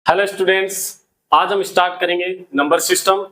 Hello students, आज हम start करेंगे नंबर सिस्टम।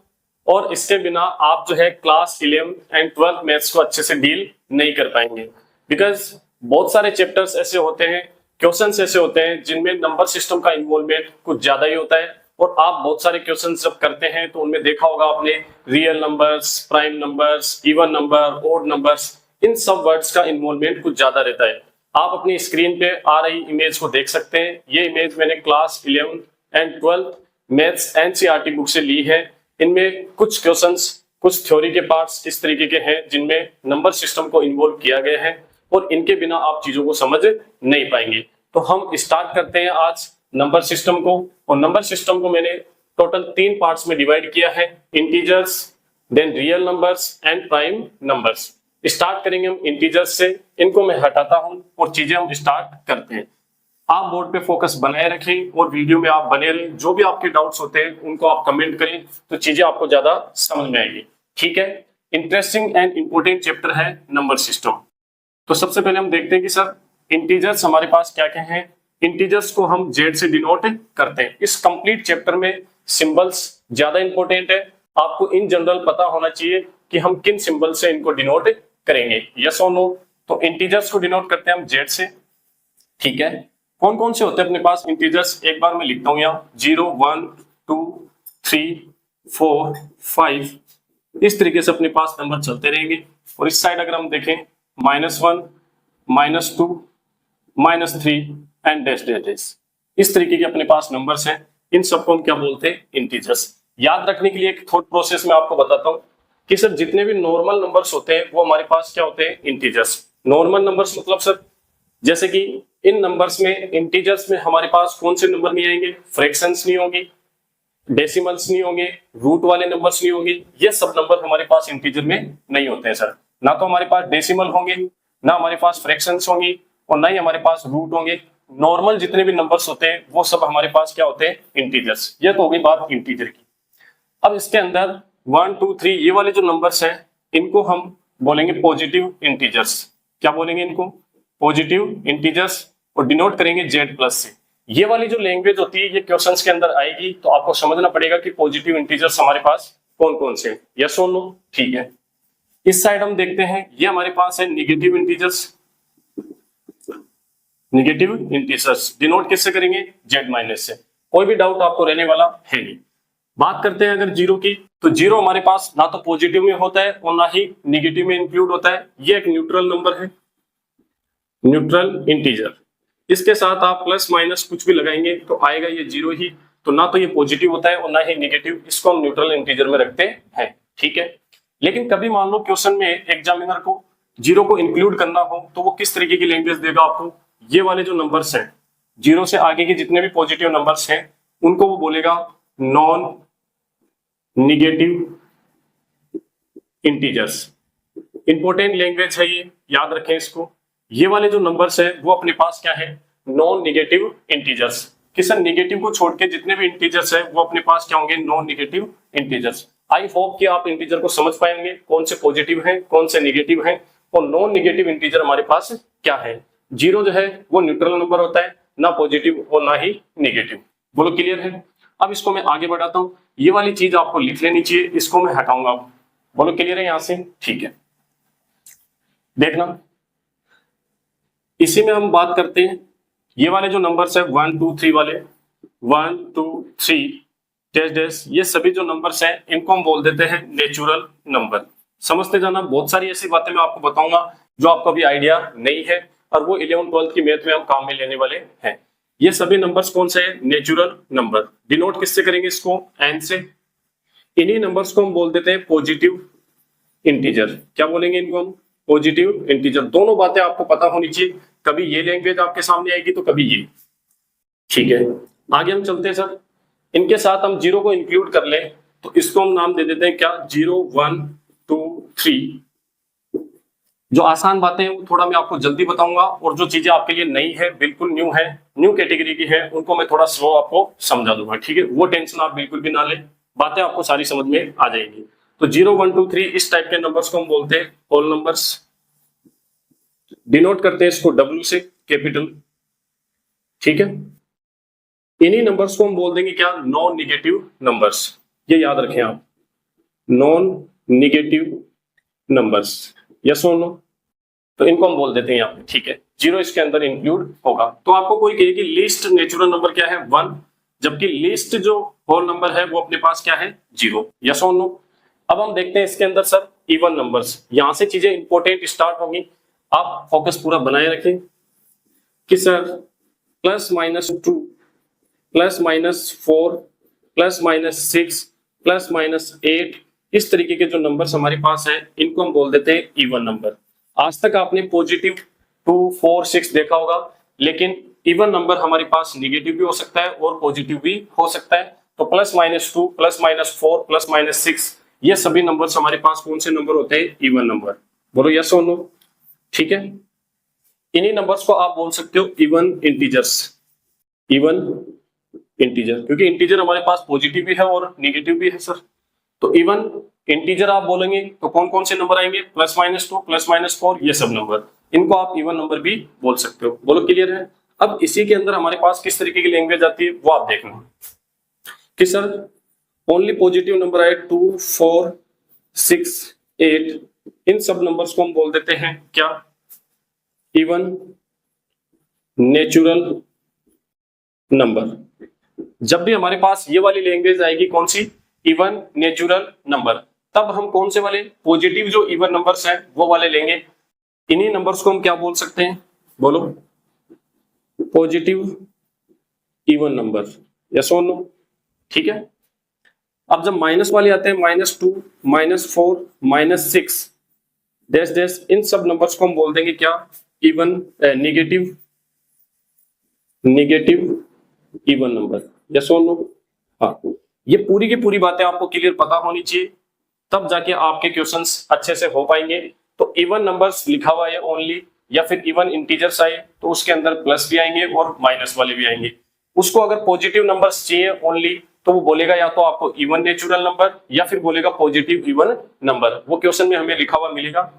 और इसके बिना आप जो है क्लास 11 एंड 12 मैथ्स को अच्छे से डील नहीं कर पाएंगे। बिकॉज बहुत सारे चैप्टर्स ऐसे होते हैं, क्वेश्चंस ऐसे होते हैं जिनमें नंबर सिस्टम का इन्वॉल्वमेंट कुछ ज्यादा ही होता है। और आप बहुत सारे क्वेश्चंस जब करते हैं तो उनमें देखा होगा आपने real numbers, prime numbers, even number, odd numbers, इन सब वर्ड्स का इन्वॉल्वमेंट कुछ ज्यादा रहता है। आप अपनी स्क्रीन पे आ रही इमेज को देख सकते हैं। ये इमेज मैंने class 11 and 12 maths NCERT book से ली है। इनमें कुछ क्वेश्चंस, कुछ थ्योरी के पार्ट्स इस तरीके के हैं जिनमें नंबर सिस्टम को इन्वॉल्व किया गया है और इनके बिना आप चीजों को समझ नहीं पाएंगे। तो हम स्टार्ट करते हैं आज नंबर सिस्टम को। और नंबर सिस्टम को मैंने टोटल 3 पार्ट्स में डिवाइड किया है, integers, then real numbers and prime numbers. Start करेंगे हम इंटीजर्स से। इनको मैं हटाता हूं और चीजें हम स्टार्ट करते हैं। आप बोर्ड पे फोकस बनाए रखें और वीडियो में आप बने रहें। जो भी आपके डाउट्स होते हैं उनको आप कमेंट करें तो चीजें आपको ज्यादा समझ में आएगी। ठीक है, इंटरेस्टिंग एंड इंपॉर्टेंट चैप्टर है नंबर सिस्टम। तो सबसे पहले हम देखते हैं कि सर इंटीजर्स हमारे पास क्या क्या हैं। इंटीजर्स को हम जेड से डिनोट करते हैं। इस कंप्लीट चैप्टर में सिंबल्स ज्यादा इंपॉर्टेंट है। आपको इन जनरल पता होना चाहिए कि हम किन सिंबल से इनको डिनोट करेंगे, यस और नो। तो इंटीजर्स को डिनोट करते हैं हम जेड से। ठीक है, कौन कौन से होते हैं अपने पास इंटीजर्स, एक बार मैं लिखता हूं यहाँ 0 1 2 3 4 5। इस तरीके से अपने पास नंबर चलते रहेंगे। और इस साइड अगर हम देखें -1 -2 -3 एंड डैश डैश डैश, इस तरीके के अपने पास नंबर्स हैं। इन सबको हम क्या बोलते हैं, इंटीजर्स। याद रखने के लिए एक थॉट प्रोसेस में आपको बताता हूं कि सर जितने भी नॉर्मल नंबर्स होते हैं वो हमारे पास क्या होते हैं, इंटीजर्स। नॉर्मल नंबर्स मतलब सर जैसे कि इन नंबर्स में, इंटीजर्स में हमारे पास कौन से नंबर नहीं आएंगे, फ्रैक्शंस नहीं होंगे, डेसिमल्स नहीं होंगे, रूट वाले नंबर्स नहीं होंगे। ये सब नंबर हमारे पास इंटीजर में नहीं होते हैं सर। ना तो हमारे पास डेसिमल होंगे, ना हमारे पास फ्रैक्शंस होंगी, और ना ही हमारे पास रूट होंगे। नॉर्मल जितने भी नंबर्स होते हैं वो सब हमारे पास क्या होते हैं, इंटीजर्स। ये तो हो गई बात इंटीजर की। अब इसके अंदर 1 2 3 ये वाले जो नंबर्स हैं इनको हम बोलेंगे पॉजिटिव इंटीजर्स। क्या बोलेंगे इनको, पॉजिटिव इंटीजर्स। और डिनोट करेंगे जेड प्लस से। ये वाली जो लैंग्वेज होती है ये क्वेश्चंस के अंदर आएगी, तो आपको समझना पड़ेगा कि पॉजिटिव इंटीजर्स हमारे पास कौन कौन से हैं, यस और नो। ठीक है, इस साइड हम देखते हैं, ये हमारे पास है negative integers. Negative integers denote किससे करेंगे, जेड माइनस से। कोई भी डाउट आपको रहने वाला है नहीं। बात करते हैं अगर जीरो की, तो जीरो हमारे पास ना तो पॉजिटिव में होता है और ना ही निगेटिव में इंक्लूड होता है। ये एक न्यूट्रल नंबर है, न्यूट्रल इंटीजर। इसके साथ आप प्लस माइनस कुछ भी लगाएंगे तो आएगा ये जीरो ही। तो ना तो ये पॉजिटिव होता है और ना ही नेगेटिव, इसको हम न्यूट्रल इंटीजर में रखते हैं। ठीक है, लेकिन कभी मान लो क्वेश्चन में एग्जामिनर को जीरो को इंक्लूड करना हो तो वो किस तरीके की लैंग्वेज देगा आपको। ये वाले जो नंबर्स हैं, जीरो से आगे के जितने भी पॉजिटिव नंबर्स हैं उनको वो बोलेगा non negative integers. Important language है ये, याद रखें इसको। ये वाले जो नंबर्स है वो अपने पास क्या है, नॉन निगेटिव इंटीजर्स। कि सर निगेटिव को छोड़ के जितने भी इंटीजर्स है वो अपने पास क्या होंगे, non negative integers. I hope कि आप इंटीजर को समझ पाएंगे कौन से पॉजिटिव हैं, कौन से निगेटिव हैं। और नॉन निगेटिव इंटीजर हमारे पास क्या है, जीरो जो है वो न्यूट्रल नंबर होता है, ना पॉजिटिव और ना ही निगेटिव। बोलो क्लियर है। अब इसको मैं आगे बढ़ाता हूँ। ये वाली चीज आपको लिख लेनी चाहिए, इसको मैं हटाऊंगा। बोलो क्लियर है यहां से। ठीक है, देखना इसी में हम बात करते हैं। ये वाले जो नंबर्स है 1 2 3 वाले, 1 2 3 डैश डैश, ये सभी जो नंबर्स हैं इनको हम बोल देते हैं नेचुरल नंबर। समझते जाना, बहुत सारी ऐसी बातें मैं आपको बताऊंगा जो आपको अभी आइडिया नहीं है और वो 11 12 की मैथ में हम काम में लेने वाले हैं। ये सभी नंबर्स कौन से हैं, नेचुरल नंबर। डिनोट किससे करेंगे इसको, एन से। इन्हीं नंबर्स को हम बोल देते हैं पॉजिटिव इंटीजर। क्या बोलेंगे इनको हम, पॉजिटिव इंटीजर। दोनों बातें आपको पता होनी चाहिए, कभी ये लैंग्वेज आपके सामने आएगी तो कभी ये। ठीक है, आगे हम चलते हैं सर। इनके साथ हम जीरो को इंक्लूड कर लें तो इसको हम नाम दे देते हैं क्या, 0 1 2 3। जो आसान बातें हैं वो थोड़ा मैं आपको जल्दी बताऊंगा, और जो चीजें आपके लिए नई है, बिल्कुल न्यू है, न्यू कैटेगरी की है, उनको मैं थोड़ा स्लो आपको समझा दूंगा। ठीक है, वो टेंशन आप बिल्कुल भी ना लें, बातें आपको सारी समझ में आ जाएंगी। तो 0 1 2 3 इस टाइप के नंबर्स को हम बोलते हैं होल नंबर्स। डिनोट करते हैं इसको डब्ल्यू से, कैपिटल। ठीक है, इन्हीं नंबर्स को हम बोल देंगे क्या, नॉन निगेटिव नंबर्स। ये याद रखें आप, नॉन निगेटिव नंबर्स, यस और नो। तो इनको हम बोल देते हैं यहाँ पे, ठीक है, जीरो इसके अंदर इंक्लूड होगा। तो आपको कोई कहे कि लीस्ट नेचुरल नंबर क्या है, 1, जबकि लीस्ट जो होल नंबर है वो अपने पास क्या है, 0, यस और नो। अब हम देखते हैं इसके अंदर सर इवन नंबर्स, यहां से चीजें इंपॉर्टेंट स्टार्ट होंगी। आप फोकस पूरा बनाए रखें कि सर +-2, +-4, +-6, +-8, इस तरीके के जो नंबर्स हमारे पास हैं इनको हम बोल देते हैं इवन नंबर। आज तक आपने पॉजिटिव 2, 4, 6 देखा होगा, लेकिन इवन नंबर हमारे पास निगेटिव भी हो सकता है और पॉजिटिव भी हो सकता है। तो +-2, +-4, +-6, ये सभी नंबर्स हमारे पास कौन से नंबर होते हैं, इवन नंबर। बोलो यस और नो, ठीक है। इन्हीं नंबर्स को आप बोल सकते हो इवन इंटीजर्स, इवन इंटीजर, क्योंकि इंटीजर हमारे पास पॉजिटिव भी है और निगेटिव भी है सर। तो इवन इंटीजर आप बोलेंगे तो कौन कौन से नंबर आएंगे, +-2, +-4, ये सब नंबर, इनको आप इवन नंबर भी बोल सकते हो। बोलो क्लियर है। अब इसी के अंदर हमारे पास किस तरीके की लैंग्वेज आती है वो आप देखना कि सर ओनली पॉजिटिव नंबर आए 2, 4, 6, 8, इन सब नंबर्स को हम बोल देते हैं क्या, इवन नेचुरल नंबर। जब भी हमारे पास ये वाली लैंग्वेज आएगी कौन सी, इवन नेचुरल नंबर, तब हम कौन से वाले पॉजिटिव जो इवन नंबर्स हैं वो वाले लेंगे। इन्हीं नंबर्स को हम क्या बोल सकते हैं, बोलो पॉजिटिव इवन नंबर, यस और नो, ठीक है। अब जब माइनस वाले आते हैं -2, -4, -6 डैश डैश, इन सब नंबर्स को हम बोल देंगे क्या, even negative even number, yes और नो। हाँ, ये पूरी की पूरी बातें आपको क्लियर पता होनी चाहिए, तब जाके आपके क्वेश्चंस अच्छे से हो पाएंगे। तो इवन नंबर्स लिखा हुआ है ओनली, या फिर इवन इंटीजर्स आए तो उसके अंदर प्लस भी आएंगे और माइनस वाले भी आएंगे। उसको अगर पॉजिटिव नंबर्स चाहिए ओनली तो वो बोलेगा या तो आपको इवन नेचुरल नंबर या फिर बोलेगा पॉजिटिव इवन नंबर, वो क्वेश्चन में हमें लिखा हुआ मिलेगा।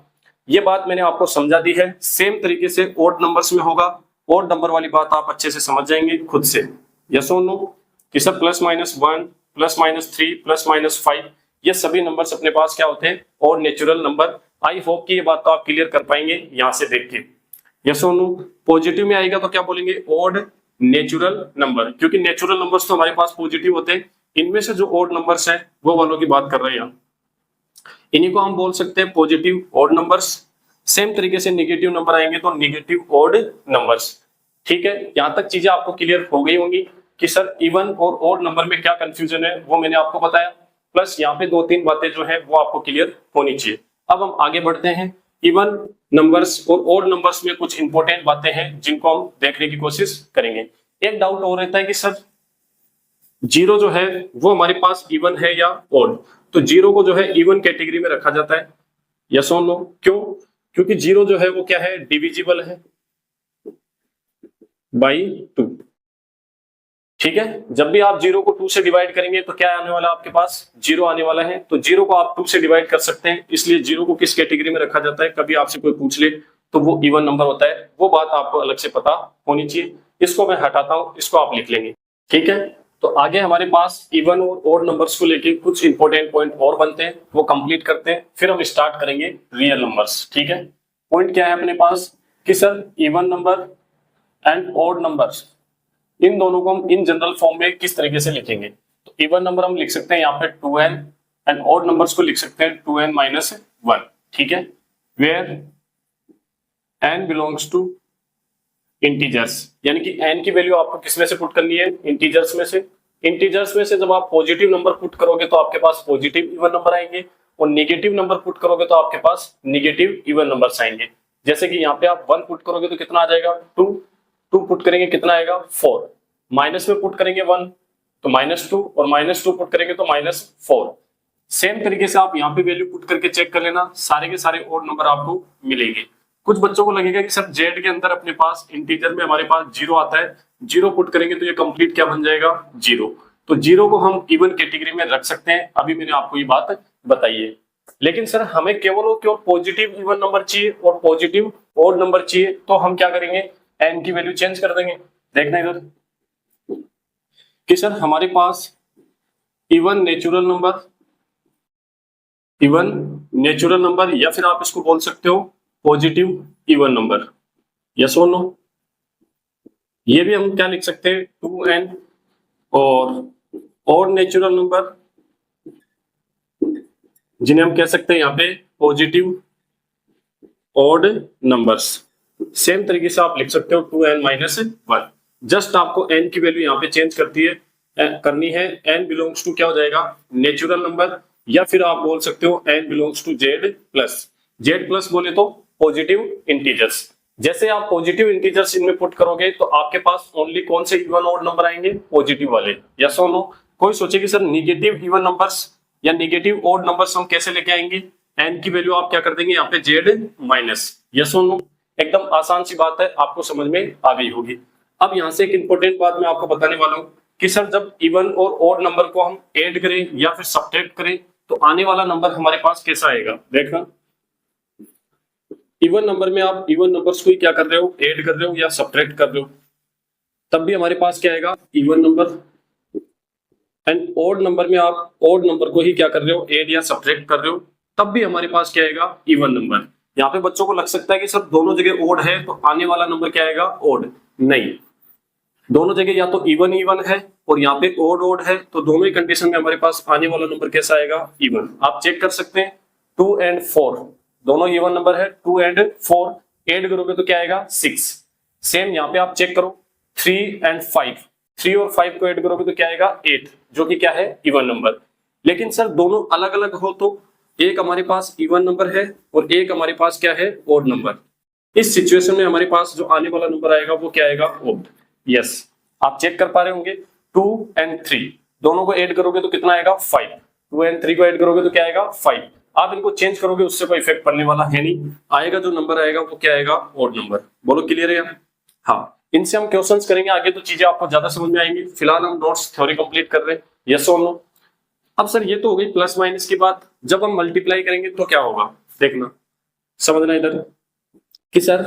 ये बात मैंने आपको समझा दी है। सेम तरीके से ओड नंबर्स में होगा, ओड नंबर वाली बात आप अच्छे से समझ जाएंगे खुद से, यस और नो, कि सब +-1, +-3, +-5, ये सभी नंबर्स अपने पास क्या होते हैं, और नेचुरल नंबर। आई होप कि ये बात तो आप क्लियर कर पाएंगे यहां से देख के, यस और नो। पॉजिटिव में आएगा तो क्या बोलेंगे, ओड नेचुरल नंबर, क्योंकि नेचुरल नंबर्स तो हमारे पास पॉजिटिव होते हैं। इनमें से जो ओड नंबर्स हैं वो वालों की बात कर रहे हैं यहाँ, इन्हीं को हम बोल सकते हैं पॉजिटिव ओड नंबर्स। सेम तरीके से निगेटिव नंबर आएंगे तो निगेटिव ओड नंबर्स, ठीक है। यहां तक चीजें आपको क्लियर हो गई होंगी कि सर इवन और ओड नंबर में क्या कंफ्यूजन है वो मैंने आपको बताया, प्लस यहाँ पे 2-3 बातें जो है वो आपको क्लियर होनी चाहिए। अब हम आगे बढ़ते हैं, इवन नंबर्स और ओड नंबर्स में कुछ इंपॉर्टेंट बातें हैं जिनको हम देखने की कोशिश करेंगे। एक डाउट और रहता है कि सर जीरो जो है वो हमारे पास इवन है या ओड, तो जीरो को जो है इवन कैटेगरी में रखा जाता है, यस और नो। क्यों, क्योंकि जीरो जो है वो क्या है, डिविजिबल है बाई 2, ठीक है। जब भी आप जीरो को 2 से डिवाइड करेंगे तो क्या आने वाला आपके पास, जीरो आने वाला है। तो जीरो को आप 2 से डिवाइड कर सकते हैं, इसलिए जीरो को किस कैटेगरी में रखा जाता है, कभी आपसे कोई पूछ ले तो वो इवन नंबर होता है, वो बात आपको अलग से पता होनी चाहिए। इसको मैं हटाता हूं, इसको आप लिख लेंगे, ठीक है। तो आगे हमारे पास इवन और ओड नंबर्स को लेके कुछ इंपॉर्टेंट पॉइंट और बनते हैं, वो कंप्लीट करते हैं, फिर हम स्टार्ट करेंगे रियल नंबर्स, ठीक है। पॉइंट क्या है अपने पास कि sir even number and odd numbers, इन दोनों को हम इन जनरल फॉर्म में किस तरीके से लिखेंगे। तो इवन नंबर हम लिख सकते हैं यहाँ पे 2n, एंड ओड नंबर्स को लिख सकते हैं 2n-1, ठीक है, where n belongs to integers, यानी कि n की वैल्यू आपको किसमें से पुट करनी है, इंटीजर्स में से। इंटीजर्स में से जब आप पॉजिटिव नंबर पुट करोगे तो आपके पास पॉजिटिव इवन नंबर आएंगे, और निगेटिव नंबर पुट करोगे तो आपके पास निगेटिव इवन नंबर्स आएंगे। जैसे कि यहाँ पे आप 1 पुट करोगे तो कितना आ जाएगा, 2 पुट करेंगे कितना आएगा, 4, माइनस में पुट करेंगे 1 तो -2, और -2 पुट करेंगे तो -4। सेम तरीके से आप यहाँ पे वैल्यू पुट करके चेक कर लेना, सारे के सारे ओड नंबर आपको मिलेंगे। कुछ बच्चों को लगेगा कि सर जेड के अंदर अपने पास इंटीजर में हमारे पास 0 आता है, 0 पुट करेंगे तो ये कंप्लीट क्या बन जाएगा, 0। तो 0 को हम इवन कैटेगरी में रख सकते हैं, अभी मैंने आपको ये बात बताई है। लेकिन सर हमें केवल और केवल पॉजिटिव इवन नंबर चाहिए और पॉजिटिव ओड नंबर चाहिए, तो हम क्या करेंगे, n की वैल्यू चेंज कर देंगे। देखना इधर, कि सर हमारे पास इवन नेचुरल नंबर या फिर आप इसको बोल सकते हो पॉजिटिव इवन नंबर, यस और नो। ये भी हम क्या लिख सकते हैं 2n, और नेचुरल नंबर जिन्हें हम कह सकते हैं यहाँ पे पॉजिटिव ऑड नंबर्स। सेम तरीके से आप लिख सकते हो 2n-1। जस्ट आपको n की वैल्यू यहाँ पे चेंज करनी है। n बिलोंग्स टू क्या हो जाएगा, नेचुरल नंबर, या फिर आप बोल सकते हो n belongs to z plus बोले तो पॉजिटिव इंटीजर्स। जैसे आप पॉजिटिव इंटीजर्स इनमें पुट करोगे तो आपके पास ओनली कौन से इवन ऑड नंबर आएंगे, पॉजिटिव वाले, यस और नो। कोई सोचे कि सर निगेटिव इवन नंबर्स या निगेटिव ऑड नंबर्स हम कैसे लेके आएंगे, n की वैल्यू आप क्या कर देंगे यहाँ पे z-, यस और नो। एकदम आसान सी बात है, आपको समझ में आ गई होगी। अब यहाँ से एक इंपॉर्टेंट बात मैं आपको बताने वाला हूँ कि सर जब इवन और ऑड नंबर को हम ऐड करें या फिर सब्ट्रैक्ट करें तो आने वाला नंबर हमारे पास कैसा आएगा। देखना, इवन नंबर में आप इवन नंबर्स को ही क्या कर रहे हो, ऐड कर रहे हो या सब्ट्रैक्ट कर रहे हो, तब भी हमारे पास क्या आएगा, even number. And odd number में आप ऑड नंबर को ही क्या कर रहे हो, ऐड या सब्ट्रैक्ट कर रहे हो, तब भी हमारे पास क्या आएगा, इवन नंबर। यहाँ पे बच्चों को लग सकता है कि सर दोनों जगह ऑड है तो आने वाला नंबर क्या आएगा, ऑड। नहीं, दोनों जगह या तो इवन है और यहाँ पे ऑड है, तो दोनों ही कंडीशन में हमारे पास आने वाला नंबर कैसा आएगा, इवन। आप चेक कर सकते हैं 2 and 4 दोनों इवन नंबर है, 2 and 4 ऐड करोगे तो क्या आएगा, 6। सेम यहाँ पे आप चेक करो 3 and 5, 3 और 5 को ऐड करोगे तो क्या आएगा, 8, जो कि क्या है, इवन नंबर। लेकिन सर दोनों अलग अलग हो तो एक हमारे पास इवन नंबर है और एक हमारे पास क्या है, ऑड नंबर। इस सिचुएशन में हमारे पास जो आने वाला नंबर आएगा वो क्या आएगा, ऑड। यस, आप चेक कर पा रहे होंगे 2 and 3 दोनों को ऐड करोगे तो कितना आएगा, 5। 2 and 3 को ऐड करोगे तो क्या आएगा, 5। आप इनको चेंज करोगे उससे कोई इफेक्ट पड़ने वाला है नहीं, आएगा जो नंबर आएगा वो क्या आएगा, ऑड नंबर। बोलो क्लियर है यार। हाँ, इनसे हम क्वेश्चंस करेंगे आगे तो चीजें आपको ज्यादा समझ में आएंगी। फिलहाल हम नोट्स थ्योरी कंप्लीट कर रहे हैं, यस और नो। अब सर ये तो हो गई प्लस माइनस की बात, जब हम मल्टीप्लाई करेंगे तो क्या होगा, देखना समझना इधर कि सर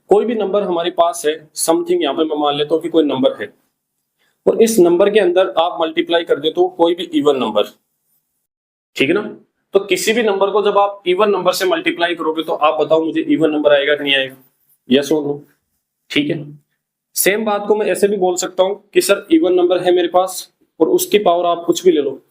कोई भी नंबर हमारे पास है, समथिंग यहाँ पे मैं मान लेता हूँ कि कोई नंबर है और इस नंबर के अंदर आप मल्टीप्लाई कर देते हो कोई भी इवन नंबर, ठीक है ना। तो किसी भी नंबर को जब आप इवन नंबर से मल्टीप्लाई करोगे तो आप बताओ मुझे इवन नंबर आएगा कि नहीं आएगा, यस और नो, ठीक है। सेम बात को मैं ऐसे भी बोल सकता हूं कि सर इवन नंबर है मेरे पास और उसकी पावर आप कुछ भी ले लो,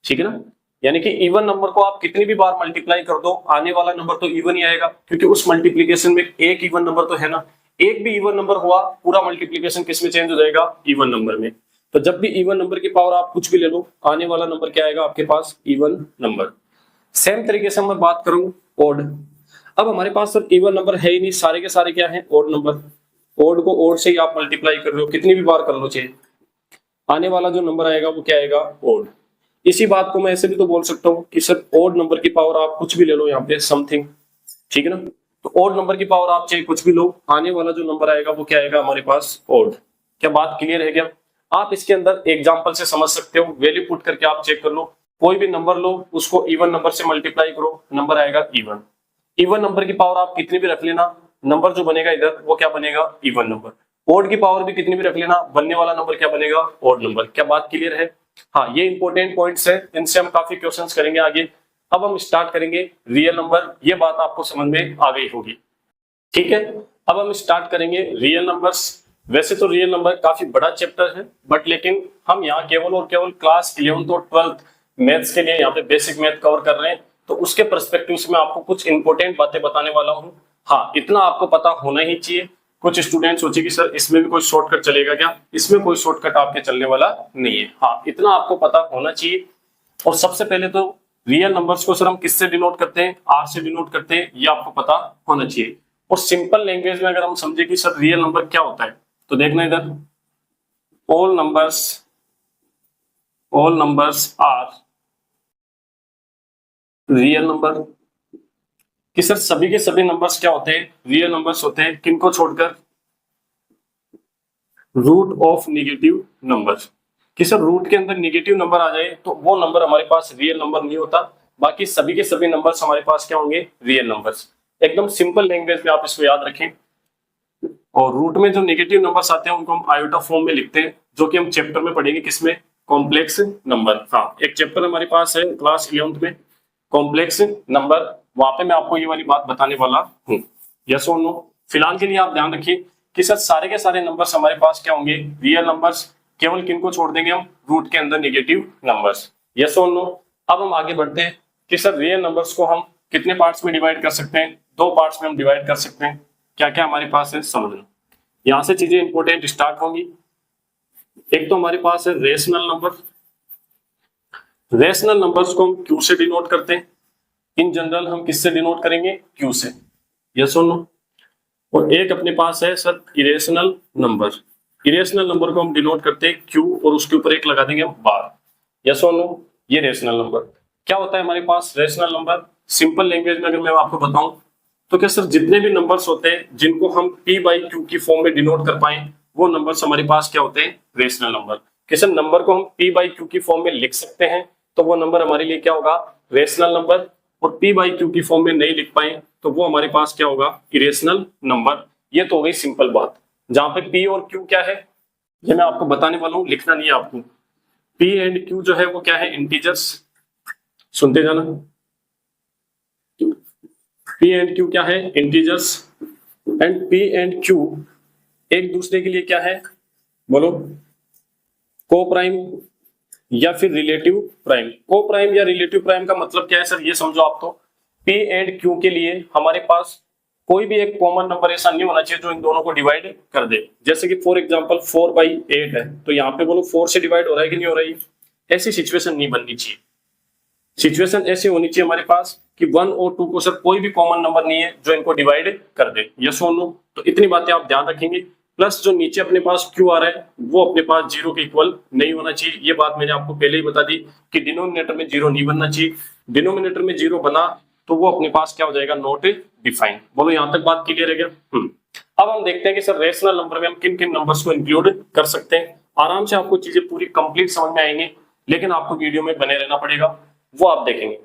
ठीक है ना। यानी कि इवन नंबर को आप कितनी भी बार मल्टीप्लाई कर दो आने वाला नंबर तो इवन ही आएगा, क्योंकि उस मल्टीप्लीकेशन में एक इवन नंबर तो है ना। एक भी इवन नंबर हुआ पूरा मल्टीप्लीकेशन किस में चेंज हो जाएगा, इवन नंबर में। तो जब भी इवन नंबर की पावर आप कुछ भी ले लो आने वाला नंबर क्या आएगा आपके पास, इवन नंबर। सेम तरीके से मैं बात करूं ऑड। अब हमारे पास सर इवन नंबर है ही नहीं, सारे के सारे क्या है, ऑड नंबर। ऑड को ऑड से ही आप मल्टीप्लाई कर रहे हो, कितनी भी बार कर लो चाहिए, आने वाला जो नंबर आएगा वो क्या आएगा, ऑड। इसी बात को मैं ऐसे भी तो बोल सकता हूँ कि सर ऑड नंबर की पावर आप कुछ भी ले लो यहाँ पे, समथिंग, ठीक है ना। तो ऑड नंबर की पावर आप चाहे कुछ भी लो, आने वाला जो नंबर आएगा वो क्या आएगा हमारे पास, ऑड। क्या बात क्लियर है क्या। आप इसके अंदर एग्जांपल से समझ सकते हो, वैल्यू पुट करके आप चेक कर लो, कोई भी नंबर लो उसको इवन नंबर से मल्टीप्लाई करो, नंबर आएगा इवन। इवन नंबर की पावर आप कितनी भी रख लेना, नंबर जो बनेगा इधर वो क्या बनेगा, इवन नंबर। ऑड की पावर भी कितनी भी रख लेना, बनने वाला नंबर क्या बनेगा, ऑड नंबर। क्या बात क्लियर है। हाँ, ये इंपॉर्टेंट पॉइंट्स है, इनसे हम काफी क्वेश्चंस करेंगे आगे। अब हम स्टार्ट करेंगे रियल नंबर, ये बात आपको समझ में आ गई होगी, ठीक है। अब हम स्टार्ट करेंगे रियल नंबर्स। वैसे तो रियल नंबर काफी बड़ा चैप्टर है, बट लेकिन हम यहाँ केवल और केवल क्लास 11th और 12th मैथ्स के लिए यहाँ पे बेसिक मैथ कवर कर रहे हैं, तो उसके पर्सपेक्टिव से मैं आपको कुछ इंपॉर्टेंट बातें बताने वाला हूँ। हाँ, इतना आपको पता होना ही चाहिए। कुछ स्टूडेंट सोचे कि सर इसमें भी कोई शॉर्टकट चलेगा क्या, इसमें कोई शॉर्टकट आपके चलने वाला नहीं है। हाँ, इतना आपको पता होना चाहिए। और सबसे पहले तो रियल नंबर्स को सर हम किससे डिनोट करते हैं, आर से डिनोट करते हैं, ये आपको पता होना चाहिए। और सिंपल लैंग्वेज में अगर हम समझे कि सर रियल नंबर क्या होता है, तो देखना इधर, all numbers are real number. कि सर सभी के सभी नंबर्स क्या होते हैं, रियल नंबर्स होते हैं, किनको छोड़कर, रूट ऑफ नेगेटिव नंबर। कि सर रूट के अंदर नेगेटिव नंबर आ जाए तो वो नंबर हमारे पास रियल नंबर नहीं होता, बाकी सभी के सभी नंबर्स हमारे पास क्या होंगे, रियल नंबर्स। एकदम सिंपल लैंग्वेज में आप इसको याद रखें। और रूट में जो नेगेटिव नंबर्स आते हैं उनको हम आयोटा फॉर्म में लिखते हैं, जो कि हम चैप्टर में पढ़ेंगे, किसमें, कॉम्प्लेक्स नंबर। हाँ, एक चैप्टर हमारे पास है क्लास 11th में, कॉम्प्लेक्स नंबर, वहां पे मैं आपको ये वाली बात बताने वाला हूँ। यस और नो। फिलहाल के लिए आप ध्यान रखिए कि सर सारे के सारे नंबर्स हमारे पास क्या होंगे, रियल नंबर्स, केवल किनको छोड़ देंगे हम, रूट के अंदर नेगेटिव नंबर्स। यस और नो। अब हम आगे बढ़ते हैं कि सर रियल नंबर्स को हम कितने पार्ट्स में डिवाइड कर सकते हैं, दो पार्ट्स में हम डिवाइड कर सकते हैं। क्या क्या हमारे पास है समझना, यहां से चीजें इंपॉर्टेंट स्टार्ट होंगी। एक तो हमारे पास है रेशनल नंबर। रेशनल नंबर्स को हम क्यू से डिनोट करते हैं। इन जनरल हम किससे डिनोट करेंगे, क्यू से। यस और नो। और एक अपने पास है sir irrational number. Irrational number को हम डिनोट करते हैं क्यू और उसके ऊपर एक लगा देंगे हम बार। यस और नो। ये रेशनल नंबर क्या होता है हमारे पास, रेशनल नंबर सिंपल लैंग्वेज में अगर मैं आपको बताऊं तो क्या सर, जितने भी नंबर्स होते हैं जिनको हम पी बाई क्यू की फॉर्म में डिनोट कर पाए, वो नंबर्स हमारे पास क्या होते हैं, रेशनल नंबर। कि सर नंबर को हम पी बाई क्यू की फॉर्म में लिख सकते हैं तो वो नंबर हमारे लिए क्या होगा, रेशनल नंबर। और पी बाई क्यू की फॉर्म में नहीं लिख पाए तो वो हमारे पास क्या होगा, इरेशनल नंबर। ये तो हो गई सिंपल बात। जहां पे पी और क्यू क्या है, ये मैं आपको बताने वाला हूं, लिखना नहीं है आपको। पी एंड क्यू जो है वो क्या है, इंटीजर्स। सुनते जाना, पी एंड क्यू क्या है, integers. And P and Q एक दूसरे के लिए क्या है, बोलो, को प्राइम या फिर रिलेटिव प्राइम। को प्राइम या रिलेटिव प्राइम का मतलब क्या है सर, ये समझो आप। तो पी एंड क्यू के लिए हमारे पास कोई भी एक कॉमन नंबर ऐसा नहीं होना चाहिए जो इन दोनों को डिवाइड कर दे। जैसे कि फॉर एग्जांपल 4/8 है, तो यहाँ पे बोलो 4 से डिवाइड हो रहा है कि नहीं हो रहा है, ऐसी सिचुएशन नहीं बननी चाहिए। सिचुएशन ऐसी होनी चाहिए हमारे पास कि 1 और 2 को सर कोई भी कॉमन नंबर नहीं है जो इनको डिवाइड कर दे। यस और नो। तो इतनी बातें आप ध्यान रखेंगे। प्लस जो नीचे अपने पास क्यू आ रहा है वो अपने पास 0 के इक्वल नहीं होना चाहिए। ये बात मैंने आपको पहले ही बता दी कि डिनोमिनेटर में 0 नहीं बनना चाहिए। डिनोमिनेटर में 0 बना तो वो अपने पास क्या हो जाएगा, नॉट डिफाइंड। बोलो यहां तक बात क्लियर है क्या? अब हम देखते हैं कि सर रेशनल नंबर में हम किन किन नंबर्स को इंक्लूड कर सकते हैं। आराम से आपको चीजें पूरी कंप्लीट समझ में आएंगे, लेकिन आपको वीडियो में बने रहना पड़ेगा, वो आप देखेंगे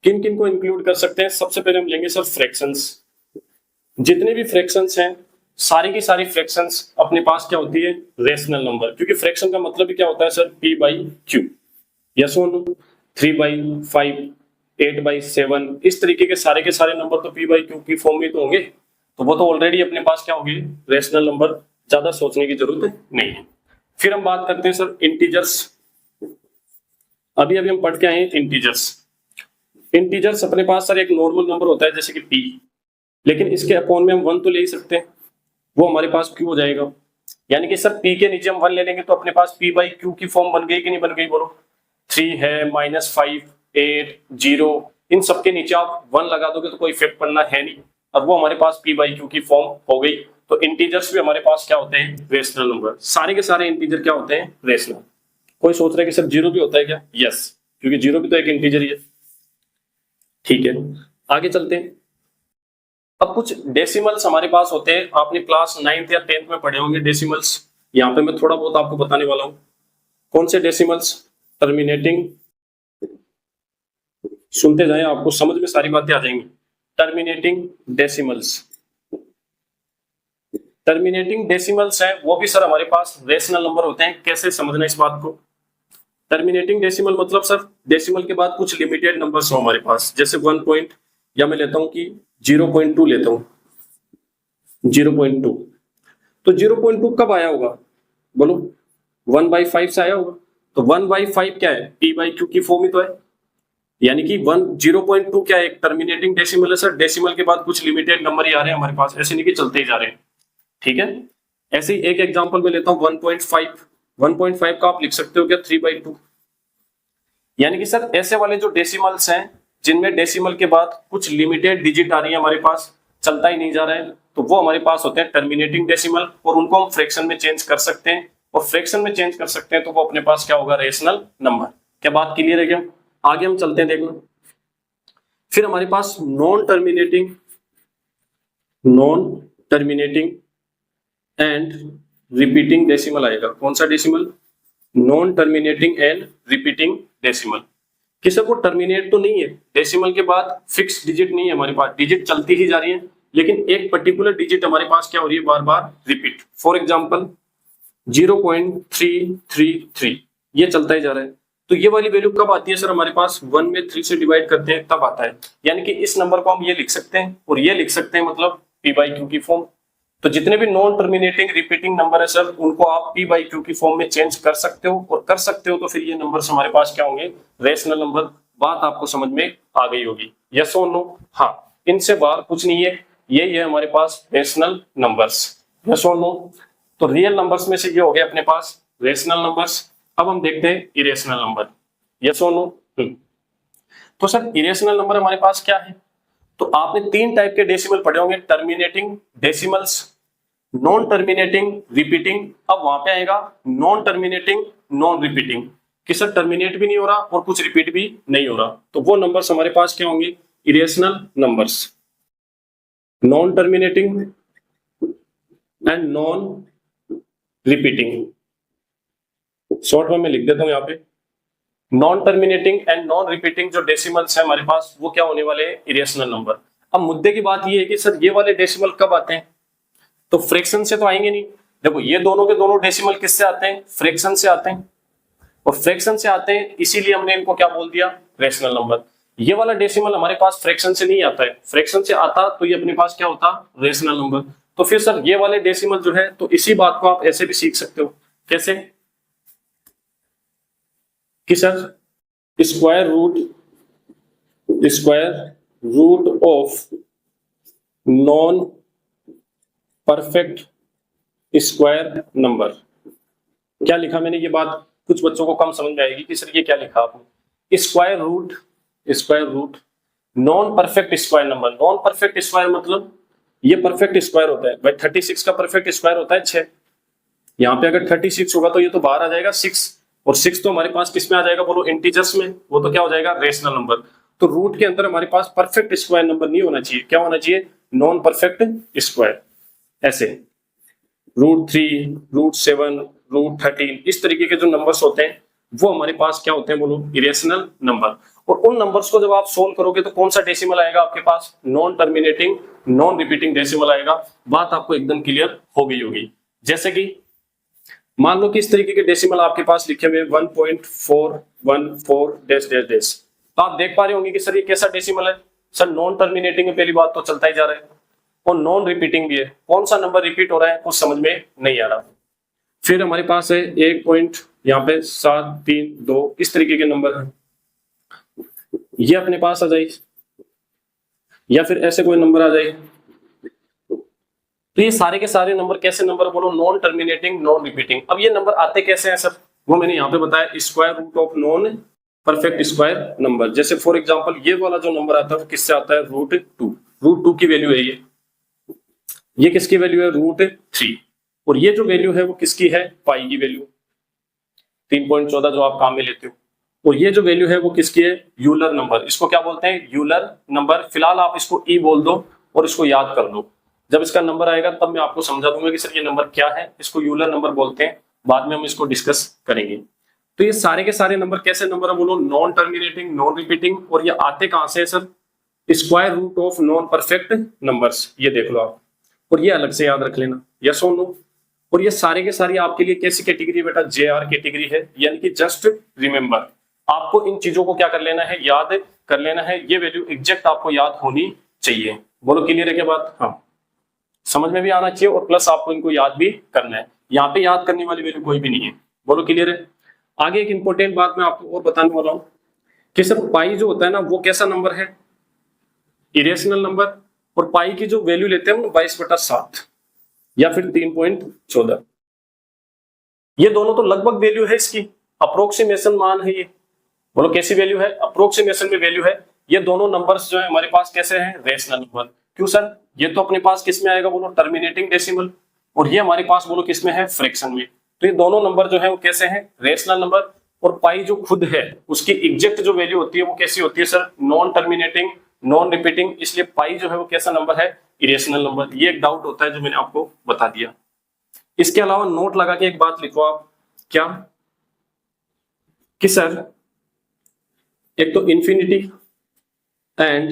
किन किन को इंक्लूड कर सकते हैं। सबसे पहले हम लेंगे सर फ्रैक्शंस। जितने भी फ्रैक्शंस हैं, सारी की सारी फ्रैक्शंस अपने पास क्या होती है, रेशनल नंबर। क्योंकि फ्रैक्शन का मतलब ही क्या होता है sir, P by Q. Yes और नो। 3/5, 8/7, इस तरीके के सारे नंबर तो पी बाई क्यू की फॉर्म में तो होंगे, तो वो तो ऑलरेडी अपने पास क्या होगी, रेशनल नंबर। ज्यादा सोचने की जरूरत नहीं है। फिर हम बात करते हैं सर इंटीजर्स। अभी हम पढ़ के आए हैं इंटीजर्स। इंटीजर्स अपने पास सर एक नॉर्मल नंबर होता है जैसे कि पी, लेकिन इसके अपॉन में हम 1 तो ले ही सकते हैं, वो हमारे पास क्यू हो जाएगा। यानी कि सर पी के नीचे हम 1 ले लेंगे तो अपने पास पी बाई क्यू की फॉर्म बन गई कि नहीं बन गई, बोलो। 3 है, -5, 8, 0, इन सबके नीचे आप 1 लगा दोगे तो कोई इफेक्ट पड़ना है नहीं, और वो हमारे पास पी बाई क्यू की फॉर्म हो गई। तो इंटीजर्स भी हमारे पास क्या होते हैं, रेशनल नंबर। सारे के सारे इंटीजर क्या होते हैं, रेशनल। कोई सोच रहा है कि सर 0 भी होता है क्या? यस, क्योंकि 0 भी तो एक इंटीजर ही है। ठीक है, आगे चलते हैं। अब कुछ डेसिमल्स हमारे पास होते हैं, आपने क्लास 9th या 10th में पढ़े होंगे डेसिमल्स। यहाँ पे मैं थोड़ा बहुत आपको बताने वाला हूँ। कौन से डेसिमल्स? टर्मिनेटिंग, सुनते जाएं, आपको समझ में सारी बातें आ जाएंगी। Terminating decimals. टर्मिनेटिंग डेसिमल्स है वो भी सर हमारे पास रेशनल नंबर होते हैं। कैसे समझना इस बात को? टर्मिनेटिंग डेसिमल मतलब सर डेसिमल के बाद कुछ लिमिटेड नंबर्स हो हमारे पास, जैसे 1 पॉइंट, या मैं लेता हूं कि 0.2 लेता हूं, 0.2। तो 0.2 कब आया होगा, बोलो? 1/5 से आया होगा। तो 1/5 क्या है, पी बाई क्यू की फॉर्म ही तो है। यानी कि 0.2 क्या है, एक टर्मिनेटिंग डेसिमल है सर। डेसिमल के बाद कुछ लिमिटेड नंबर ही आ रहे हैं हमारे पास, ऐसे नहीं कि चलते ही जा रहे हैं। ठीक है, ऐसे ही एक एग्जांपल में लेता हूं 1.5। 1.5 का आप लिख सकते हो क्या, 3/2। यानी कि सर ऐसे वाले जो डेसिमल्स हैं जिनमें डेसिमल के बाद कुछ लिमिटेड डिजिट आ रही है हमारे पास, चलता ही नहीं जा रहा है, तो वो हमारे पास होते हैं टर्मिनेटिंग डेसिमल। और उनको हम फ्रैक्शन में चेंज कर सकते हैं, और फ्रैक्शन में चेंज कर सकते हैं तो वो अपने पास क्या होगा, रेशनल नंबर। क्या बात क्लियर है क्या? आगे हम चलते हैं, देखना। फिर हमारे पास non terminating and repeating decimal आएगा। कौन सा decimal? Non terminating and repeating decimal. किसी को टर्मिनेट तो नहीं है, डेसिमल के बाद फिक्स डिजिट नहीं है हमारे पास, डिजिट चलती ही जा रही है, लेकिन एक पर्टिकुलर डिजिट हमारे पास क्या हो रही है, बार बार रिपीट। फॉर एग्जांपल 0.333 ये चलता ही जा रहा है। तो ये वाली वैल्यू कब आती है सर हमारे पास 1 में 3 से डिवाइड करते हैं तब आता है। यानी कि इस नंबर को हम ये लिख सकते हैं और ये लिख सकते हैं, मतलब p बाई क्यू की फॉर्म। तो जितने भी नॉन टर्मिनेटिंग रिपीटिंग नंबर है सर उनको आप p बाई क्यू की फॉर्म में चेंज कर सकते हो, और कर सकते हो तो फिर ये नंबर्स हमारे पास क्या होंगे, रेशनल नंबर। बात आपको समझ में आ गई होगी, यस और नो? हाँ, इनसे बाहर कुछ नहीं है, यही है हमारे पास रेशनल नंबर्स, यस और नो? तो रियल नंबर्स में से ये हो गए अपने पास रेशनल नंबर्स। अब हम देखते हैं इरेशनल नंबर, यस और नो? तो सर इरेशनल नंबर हमारे पास क्या है? तो आपने 3 टाइप के डेसिमल पढ़े होंगे, terminating decimals, non terminating repeating. अब वहां पे आएगा नॉन टर्मिनेटिंग नॉन रिपीटिंग, कि सर टर्मिनेट भी नहीं हो रहा और कुछ रिपीट भी नहीं हो रहा। तो वो नंबर्स हमारे पास क्या होंगे, irrational numbers, non terminating and non repeating. Short में मैं लिख देता हूं यहाँ पे, non terminating and non repeating जो डेसिमल्स है हमारे पास वो क्या होने वाले हैं, इरेशनल नंबर। अब मुद्दे की बात ये है कि सर ये वाले डेसिमल कब आते हैं? तो फ्रैक्शन से तो आएंगे नहीं। देखो ये दोनों के दोनों डेसिमल किससे आते हैं, फ्रैक्शन से आते हैं, और फ्रैक्शन से आते हैं इसीलिए हमने इनको क्या बोल दिया, रेशनल नंबर। ये वाला डेसिमल हमारे पास फ्रैक्शन से नहीं आता है, फ्रैक्शन से आता तो ये अपने पास क्या होता, रेशनल नंबर। तो फिर सर ये वाले डेसिमल जो है, तो इसी बात को आप ऐसे भी सीख सकते हो, कैसे कि sir square root of non perfect square number. क्या लिखा मैंने, ये बात कुछ बच्चों को कम समझ में आएगी कि सर ये क्या लिखा आपने, square root non perfect square number. Non perfect square मतलब ये परफेक्ट स्क्वायर होता है भाई, 36 का परफेक्ट स्क्वायर होता है 6। यहाँ पे अगर 36 होगा तो ये तो बाहर आ जाएगा 6, और 6 तो हमारे पास किस में आ जाएगा बोलो, इंटीजर्स में, वो तो क्या हो जाएगा, रेशनल नंबर। तो रूट के अंदर हमारे पास परफेक्ट स्क्वायर नंबर नहीं होना चाहिए, क्या होना चाहिए, नॉन परफेक्ट स्क्वायर। ऐसे √3, √7, √13 इस तरीके के जो नंबर्स होते हैं वो हमारे पास क्या होते हैं बोलो, इरेशनल नंबर। और उन नंबर्स को जब आप सोल्व करोगे तो कौन सा डेसिमल आएगा आपके पास, non terminating non repeating decimal आएगा। बात आपको एकदम क्लियर हो गई होगी। जैसे कि मान लो कि इस तरीके के डेसिमल आपके पास लिखे हुए 1.414 डैश डैश डैश, तो आप देख पा रहे होंगे कि सर ये कैसा डेसिमल है, सर नॉन टर्मिनेटिंग है, पहली बात तो चलता ही जा रहा है, और नॉन रिपीटिंग भी है। कौन सा नंबर रिपीट हो रहा है कुछ समझ में नहीं आ रहा। फिर हमारे पास है 1 पॉइंट यहाँ पे 732 इस तरीके के नंबर है, ये अपने पास आ जाए, या फिर ऐसे कोई नंबर आ जाए। तो ये सारे के सारे नंबर कैसे नंबर बोलो, नॉन टर्मिनेटिंग नॉन रिपीटिंग। अब ये नंबर आते कैसे हैं सर, वो मैंने यहाँ पे बताया, square root of non perfect square number. जैसे फॉर एग्जांपल ये वाला जो नंबर आता है वो किससे आता है, √2 की वैल्यू है ये किसकी वैल्यू है, √3, और ये जो वैल्यू है वो किसकी है, पाई की वैल्यू 3.14 जो आप काम में लेते हो। और ये जो वैल्यू है वो किसकी है, यूलर नंबर, इसको क्या बोलते हैं, यूलर नंबर। फिलहाल आप इसको ई बोल दो और इसको याद कर लो, जब इसका नंबर आएगा तब मैं आपको समझा दूंगा कि सर ये नंबर क्या है, इसको यूलर नंबर बोलते हैं, बाद में हम इसको डिस्कस करेंगे। तो ये सारे के सारे नंबर कैसे नंबर है बोलो, नॉन टर्मिनेटिंग नॉन रिपीटिंग, और ये आते कहां से है sir, square root of non perfect numbers, ये देख लो आप, और ये अलग से याद रख लेना, यस और नो। और ये सारे के सारे आपके लिए कैसी कैटेगरी बेटा, JR कैटेगरी है, यानी कि जस्ट रिमेंबर। आपको इन चीजों को क्या कर लेना है, याद कर लेना है, ये वैल्यू एग्जैक्ट आपको याद होनी चाहिए। बोलो क्लियर है क्या बात, हाँ समझ में भी आना चाहिए, और प्लस आपको इनको याद भी करना है। यहाँ पे याद करने वाली वैल्यू कोई भी नहीं है, बोलो क्लियर है। आगे एक इंपॉर्टेंट बात मैं आपको और बताने वाला हूं कि सर पाई जो होता है ना वो कैसा नंबर है, इरेशनल नंबर, और पाई की जो वैल्यू लेते हैं वो 22/7 या फिर 3.14। ये दोनों तो लगभग वैल्यू है इसकी, अप्रोक्सीमेशन मान है ये, बोलो कैसी वैल्यू है, अप्रोक्सीमेशन में वैल्यू है। ये दोनों नंबर्स जो है हमारे पास कैसे हैं, रेशनल नंबर। क्यों सर, ये तो अपने पास किस में आएगा बोलो, टर्मिनेटिंग डेसिमल, और ये हमारे पास बोलो किस में है, फ्रैक्शन में। तो ये दोनों नंबर जो है वो कैसे हैं, रेशनल नंबर। और पाई जो खुद है उसकी एग्जैक्ट जो वैल्यू होती है वो कैसी होती है sir, non terminating non repeating, इसलिए पाई जो है वो कैसा नंबर है, इरेशनल नंबर। ये एक डाउट होता है जो मैंने आपको बता दिया। इसके अलावा नोट लगा के एक बात लिखो आप, क्या कि सर एक तो इंफिनिटी एंड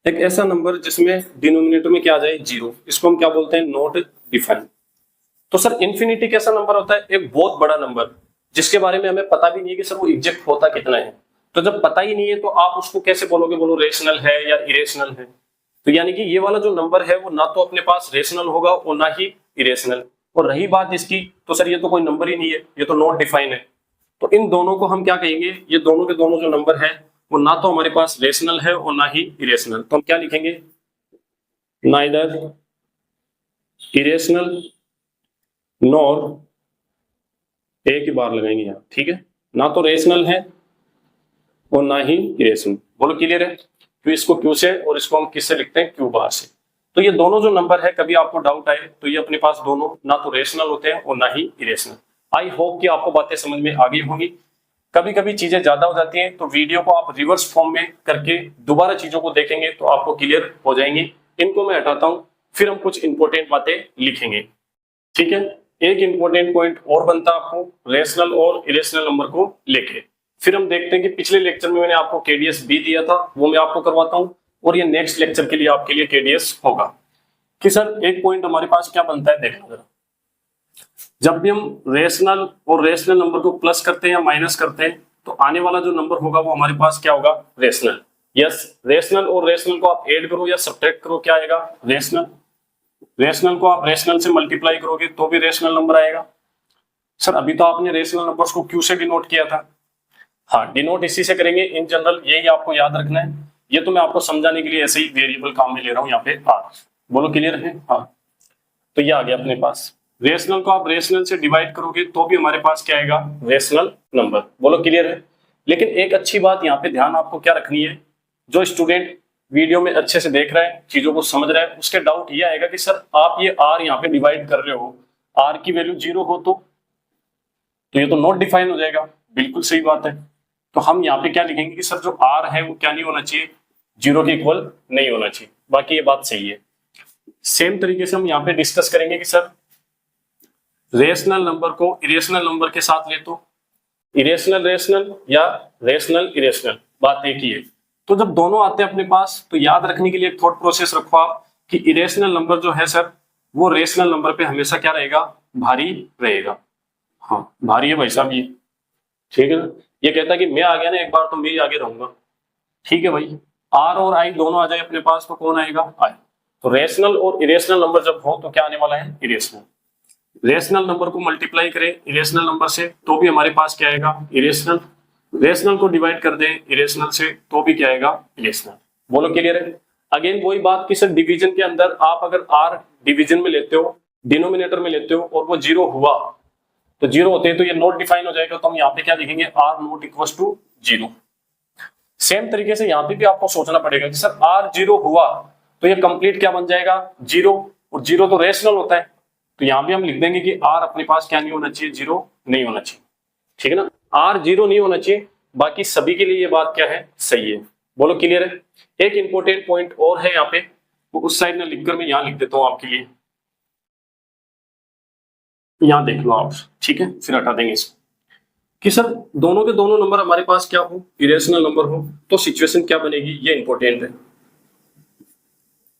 एक ऐसा नंबर जिसमें डिनोमिनेटर में क्या आ जाए, 0, इसको हम क्या बोलते हैं, नॉट डिफाइंड। तो सर इन्फिनिटी कैसा नंबर होता है? एक बहुत बड़ा नंबर जिसके बारे में हमें पता भी नहीं है कि सर वो एग्जैक्ट होता कितना है। तो जब पता ही नहीं है तो आप उसको कैसे बोलोगे, बोलो रेशनल है या इरेशनल है? तो यानी कि ये वाला जो नंबर है वो ना तो अपने पास रेशनल होगा और ना ही इरेशनल। और रही बात इसकी, तो सर ये तो कोई नंबर ही नहीं है, ये तो नॉट डिफाइन है। तो इन दोनों को हम क्या कहेंगे, ये दोनों के दोनों जो नंबर है वो ना तो हमारे पास रेशनल है और ना ही इरेशनल। तो हम क्या लिखेंगे, नाइदर इरेशनल नॉर, एक ही बार लगाएंगे यहाँ, ठीक है, ना तो रेशनल है और ना ही इरेशनल। बोलो क्लियर है? तो इसको क्यू से और इसको हम किससे लिखते हैं, क्यू बार से। तो ये दोनों जो नंबर है, कभी आपको डाउट आए तो ये अपने पास दोनों ना तो रेशनल होते हैं और ना ही इरेशनल। आई होप कि आपको बातें समझ में आ गई होंगी। कभी कभी चीजें ज्यादा हो जाती हैं तो वीडियो को आप रिवर्स फॉर्म में करके दोबारा चीजों को देखेंगे तो आपको क्लियर हो जाएंगी। इनको मैं हटाता हूं, फिर हम कुछ इंपॉर्टेंट बातें लिखेंगे, ठीक है। एक इंपॉर्टेंट पॉइंट और बनता है आपको रेशनल और इरेशनल नंबर को लेके। फिर हम देखते हैं कि पिछले लेक्चर में मैंने आपको केडीएस बी दिया था, वो मैं आपको करवाता हूं, और ये नेक्स्ट लेक्चर के लिए आपके लिए केडीएस होगा। कि सर एक पॉइंट हमारे पास क्या बनता है, देखना जरा। जब भी हम रेशनल और रेशनल नंबर को प्लस करते हैं या माइनस करते हैं तो आने वाला जो नंबर होगा वो हमारे पास क्या होगा, रेशनल। यस, रेशनल और रेशनल को आप ऐड करो या सब्ट्रैक्ट करो, क्या आएगा, रेशनल। रेशनल को आप रेशनल से मल्टीप्लाई करोगे तो भी रेशनल नंबर आएगा। सर अभी तो आपने रेशनल नंबर्स को क्यू से डिनोट किया था। हाँ, डिनोट इसी से करेंगे इन जनरल, यही आपको याद रखना है। ये तो मैं आपको समझाने के लिए ऐसे ही वेरिएबल काम में ले रहा हूँ यहाँ पे आर। बोलो क्लियर है? हाँ, तो ये आ गया अपने पास। रेशनल को आप रेशनल से डिवाइड करोगे तो भी हमारे पास क्या आएगा, रेशनल नंबर। बोलो क्लियर है? लेकिन एक अच्छी बात यहाँ पे ध्यान आपको क्या रखनी है, जो स्टूडेंट वीडियो में अच्छे से देख रहा है, चीजों को समझ रहा है, उसके डाउट ये आएगा कि सर आप ये आर यहाँ पे डिवाइड कर रहे हो, आर की वैल्यू 0 हो तो ये तो नॉट डिफाइन हो जाएगा। बिल्कुल सही बात है। तो हम यहाँ पे क्या लिखेंगे कि सर जो आर है वो क्या नहीं होना चाहिए, 0 के इक्वल नहीं होना चाहिए। बाकी ये बात सही है। सेम तरीके से हम यहाँ पे डिस्कस करेंगे कि सर रेशनल नंबर को इरेशनल नंबर के साथ ले तो इरेशनल रेशनल या रेशनल इरेशनल, बात एक ही है। तो जब दोनों आते हैं अपने पास तो याद रखने के लिए एक थॉट प्रोसेस रखो आप कि इरेशनल नंबर जो है सर वो रेशनल नंबर पे हमेशा क्या रहेगा, भारी रहेगा। हाँ भारी है भाई साहब ये, ठीक है ना। ये कहता है कि मैं आ गया ना एक बार तो मैं ही आगे रहूंगा, ठीक है भाई। आर और आई दोनों आ जाए अपने पास तो कौन आएगा, आई। तो रेशनल और इरेशनल नंबर जब हो तो क्या आने वाला है, इरेशनल। रेशनल नंबर को मल्टीप्लाई करें इरेशनल नंबर से तो भी हमारे पास क्या आएगा, इरेशनल। रेशनल को डिवाइड कर दें इरेशनल से तो भी क्या आएगा, इरेशनल। बोलो क्लियर है? अगेन वही बात कि सर डिवीजन के अंदर आप अगर आर डिवीजन में लेते हो, डिनोमिनेटर में लेते हो और वो 0 हुआ तो 0 होते हैं तो ये नॉट डिफाइन हो जाएगा। तो हम यहाँ पे क्या लिखेंगे, R not equal to 0। Same तरीके से यहाँ पे भी आपको सोचना पड़ेगा कि सर आर 0 हुआ तो ये कंप्लीट क्या बन जाएगा, 0, और 0 तो रेशनल होता है। तो यहाँ भी हम लिख देंगे कि आर अपने पास क्या नहीं होना चाहिए, 0 नहीं होना चाहिए, ठीक है ना। आर 0 नहीं होना चाहिए, बाकी सभी के लिए ये बात क्या है, सही है। बोलो क्लियर है? एक इंपॉर्टेंट पॉइंट और है यहाँ पे, वो उस साइड में लिखकर मैं यहाँ लिख देता हूँ आपके लिए, यहाँ देख लो आप, ठीक है, फिर हटा देंगे इसको। कि सर दोनों के दोनों नंबर हमारे पास क्या हो, इरेशनल नंबर हो तो सिचुएशन क्या बनेगी, ये इंपॉर्टेंट है।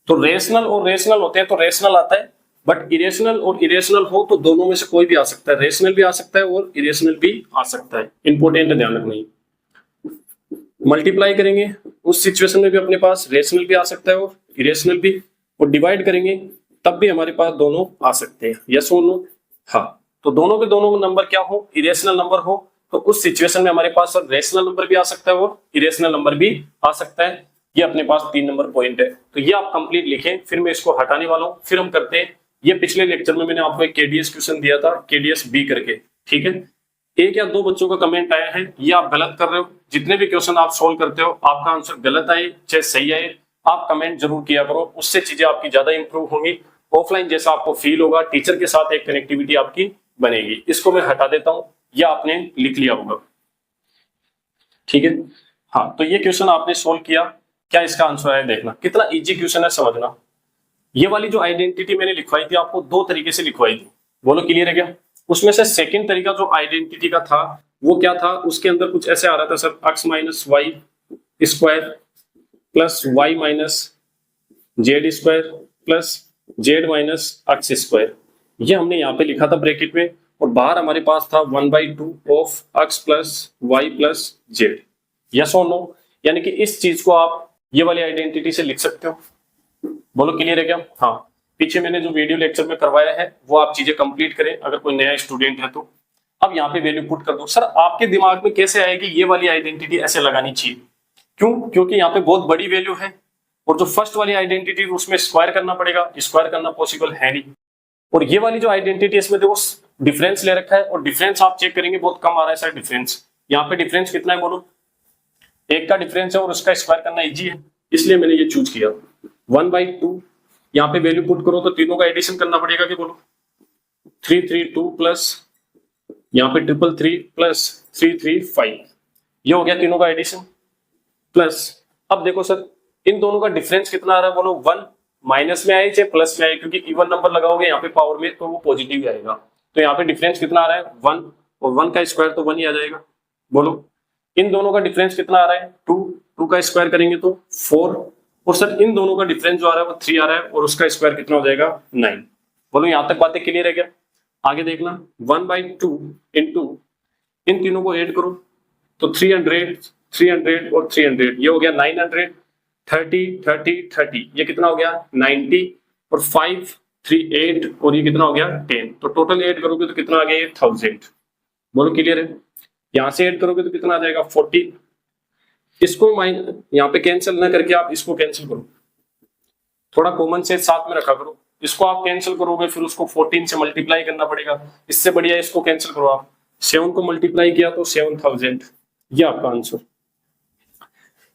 तो रेशनल और रेशनल होते हैं तो रेशनल आता है, बट इरेशनल और इरेशनल हो तो दोनों में से कोई भी आ सकता है, रेशनल भी आ सकता है और इरेशनल भी आ सकता है। इंपॉर्टेंट है, ध्यान रखना। मल्टीप्लाई करेंगे उस सिचुएशन में भी अपने पास रेशनल भी आ सकता है और इरेशनल भी, और डिवाइड करेंगे तब भी हमारे पास दोनों आ सकते हैं। यस और नो? हाँ। तो दोनों के दोनों नंबर क्या हो, इरेशनल नंबर हो तो उस सिचुएशन में हमारे पास रेशनल नंबर भी आ सकता है और इरेशनल नंबर भी आ सकता है। ये अपने पास 3 नंबर पॉइंट है, तो ये आप कंप्लीट लिखें। फिर मैं इसको हटाने वाला हूं, फिर हम करते हैं। ये पिछले लेक्चर में मैंने आपको एक केडीएस क्वेश्चन दिया था, केडीएस बी करके, ठीक है। 1 या 2 बच्चों का कमेंट आया है, ये आप गलत कर रहे हो। जितने भी क्वेश्चन आप सोल्व करते हो, आपका आंसर गलत आए चाहे सही आए, आप कमेंट जरूर किया करो, उससे चीजें आपकी ज्यादा इंप्रूव होंगी। ऑफलाइन जैसा आपको फील होगा, टीचर के साथ एक कनेक्टिविटी आपकी बनेगी। इसको मैं हटा देता हूं, या आपने लिख लिया होगा, ठीक है। हाँ, तो ये क्वेश्चन आपने सोल्व किया, क्या इसका आंसर है, देखना कितना इजी क्वेश्चन है, समझना। ये वाली जो आइडेंटिटी मैंने लिखवाई थी आपको 2 तरीके से लिखवाई थी। बोलो क्लियर है क्या? उसमें से सेकंड तरीका जो आइडेंटिटी का था वो क्या था, उसके अंदर कुछ ऐसे आ रहा था sir, x minus Y square plus Y minus Z square plus Z minus X square. ये हमने यहाँ पे लिखा था ब्रैकेट में, और बाहर हमारे पास था 1/2 of x plus Y plus Z. Yes और नो? यानी कि इस चीज को आप ये वाली आइडेंटिटी से लिख सकते हो। बोलो क्लियर है क्या? हाँ, पीछे मैंने जो वीडियो लेक्चर में करवाया है वो आप चीजें कंप्लीट करें अगर कोई नया स्टूडेंट है तो। अब यहाँ पे वैल्यू पुट कर दो। सर आपके दिमाग में कैसे आएगी ये वाली आइडेंटिटी ऐसे लगानी चाहिए? क्यों? क्योंकि यहाँ पे बहुत बड़ी वैल्यू है, और जो फर्स्ट वाली आइडेंटिटी उसमें स्क्वायर करना पड़ेगा, स्क्वायर करना पॉसिबल है नहीं। और ये वाली जो आइडेंटिटी इसमें देखो डिफरेंस ले रखा है, और डिफरेंस आप चेक करेंगे बहुत कम आ रहा है सर डिफरेंस। यहाँ पे डिफरेंस कितना है बोलो? 1 का डिफरेंस है और उसका स्क्वायर करना इजी है, इसलिए मैंने ये चूज किया। 1/2 यहाँ पे वैल्यू पुट करो तो तीनों का एडिशन करना पड़ेगा कि बोलो? 332 प्लस यहाँ पे 333 प्लस 335, ये हो गया तीनों का एडिशन। प्लस अब देखो सर इन दोनों का डिफरेंस कितना आ रहा है बोलो? 1 माइनस में आए चाहे प्लस में आए, क्योंकि इवन नंबर लगाओगे यहाँ पे पावर में तो वो पॉजिटिव आएगा। तो यहाँ पे डिफरेंस कितना आ रहा है? 1, और 1 का स्क्वायर तो 1 ही आ जाएगा। बोलो इन दोनों का डिफरेंस कितना आ रहा है? 2 का स्क्वायर करेंगे तो 4, और सर इन दोनों का डिफरेंस जो आ रहा है वो 3 आ रहा है, और उसका स्क्वायर कितना हो जाएगा? 9। बोलो यहाँ तक बातें क्लियर है क्या? आगे देखना 1/2 इंटू इन तीनों को ऐड करो तो 300 और 300, ये हो गया 900, 30 ये कितना हो गया? 90, और 5 3 8, और ये कितना हो गया? 10। तो टोटल ऐड करोगे तो कितना आ गया? 1000। बोलो क्लियर है? यहां से ऐड करोगे तो कितना आ जाएगा? 40। इसको यहाँ पे कैंसिल ना करके आप इसको कैंसिल करो, थोड़ा कॉमन सेंस साथ में रखा करो। इसको आप कैंसिल करोगे फिर उसको 14 से मल्टीप्लाई करना पड़ेगा, इससे बढ़िया इसको कैंसिल करो आप। 7 को मल्टीप्लाई किया तो 7000, ये आपका आंसर।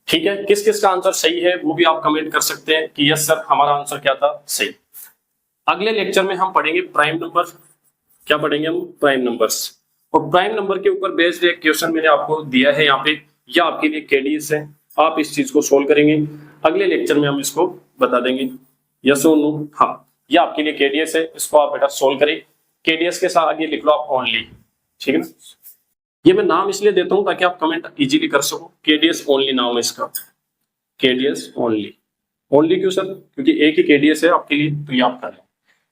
ठीक है, किस किस का आंसर सही है वो भी आप कमेंट कर सकते हैं कि यस सर हमारा आंसर क्या था सही। अगले लेक्चर में हम पढ़ेंगे प्राइम नंबर। क्या पढ़ेंगे हम? Prime numbers. और प्राइम नंबर के ऊपर बेस्ड एक क्वेश्चन मैंने आपको दिया है यहाँ पे, यह आपके लिए केडीएस है, आप इस चीज को सोल्व करेंगे। अगले लेक्चर में हम इसको बता देंगे। यस और नो? हाँ, यह आपके लिए केडीएस है, इसको आप बेटा सोल्व करें। केडीएस के साथ आगे लिख लो आप ओनली, ठीक है ना? ये मैं नाम इसलिए देता हूं ताकि आप कमेंट इजीली कर सको। केडीएस ओनली नाम है इसका, केडीएस ओनली। ओनली क्यों सर? क्योंकि एक ही केडीएस है आपके लिए, तो ये आप करें।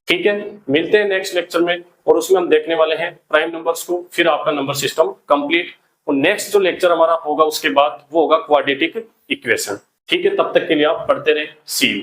ठीक है, मिलते हैं नेक्स्ट लेक्चर में, और उसमें हम देखने वाले हैं प्राइम नंबर्स को, फिर आपका नंबर सिस्टम कंप्लीट। और नेक्स्ट जो लेक्चर हमारा होगा उसके बाद वो होगा क्वाड्रेटिक इक्वेशन। ठीक है, तब तक के लिए आप पढ़ते रहे। सी यू।